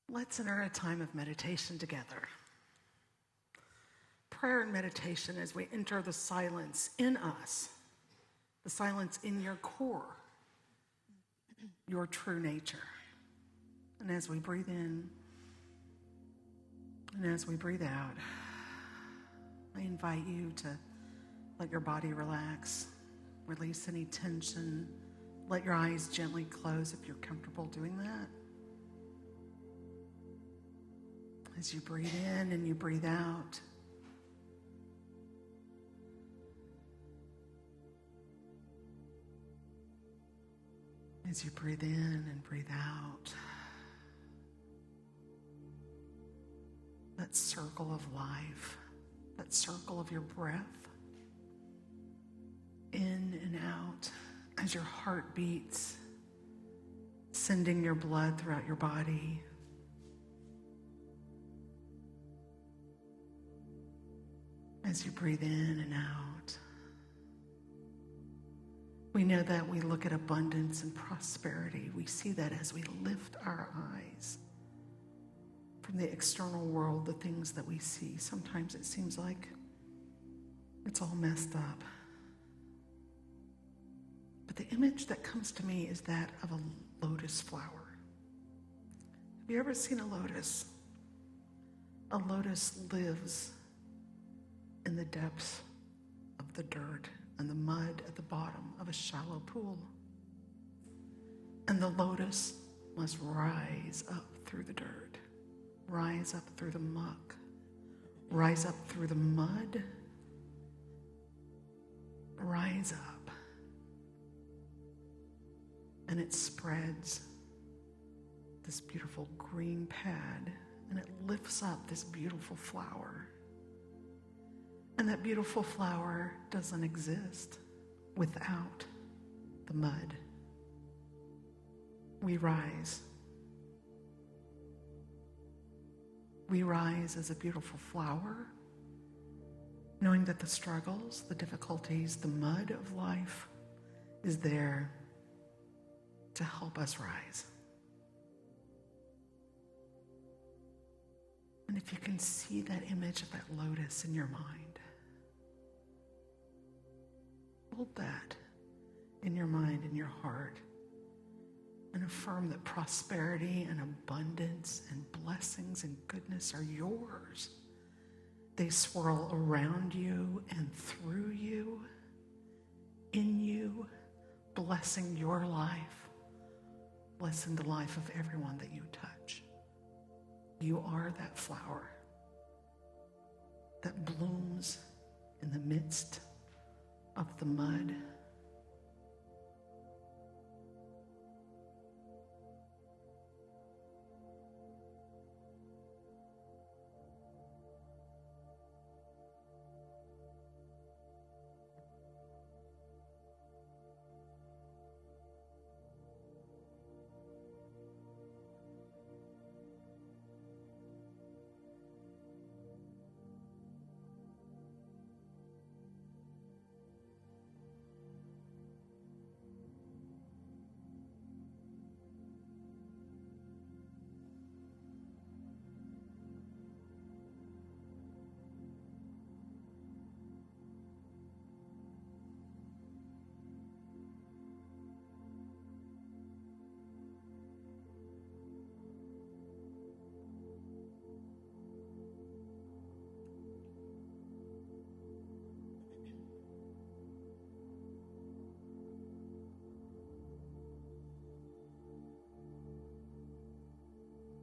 Let's enter a time of meditation together. Prayer and meditation as we enter the silence in us, the silence in your core, your true nature. And as we breathe in and as we breathe out, I invite you to let your body relax, release any tension, let your eyes gently close if you're comfortable doing that. As you breathe in and you breathe out, as you breathe in and breathe out, that circle of life, that circle of your breath, in and out, as your heart beats, sending your blood throughout your body. As you breathe in and out, we know that we look at abundance and prosperity. We see that as we lift our eyes from the external world, the things that we see. Sometimes it seems like it's all messed up. But the image that comes to me is that of a lotus flower. Have you ever seen a lotus? A lotus lives in the depths of the dirt and the mud at the bottom of a shallow pool. And the lotus must rise up through the dirt, rise up through the muck, rise up through the mud, rise up. And it spreads this beautiful green pad, and it lifts up this beautiful flower. And that beautiful flower doesn't exist without the mud. We rise. We rise as a beautiful flower, knowing that the struggles, the difficulties, the mud of life is there to help us rise. And if you can see that image of that lotus in your mind, hold that in your mind, in your heart, and affirm that prosperity and abundance and blessings and goodness are yours. They swirl around you and through you, in you, blessing your life, blessing the life of everyone that you touch. You are that flower that blooms in the midst of the mud.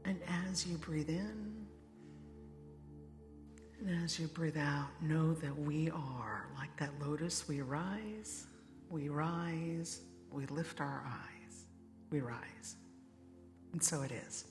And as you breathe in and as you breathe out, know that we are like that lotus. We rise, we lift our eyes, we rise. And so it is.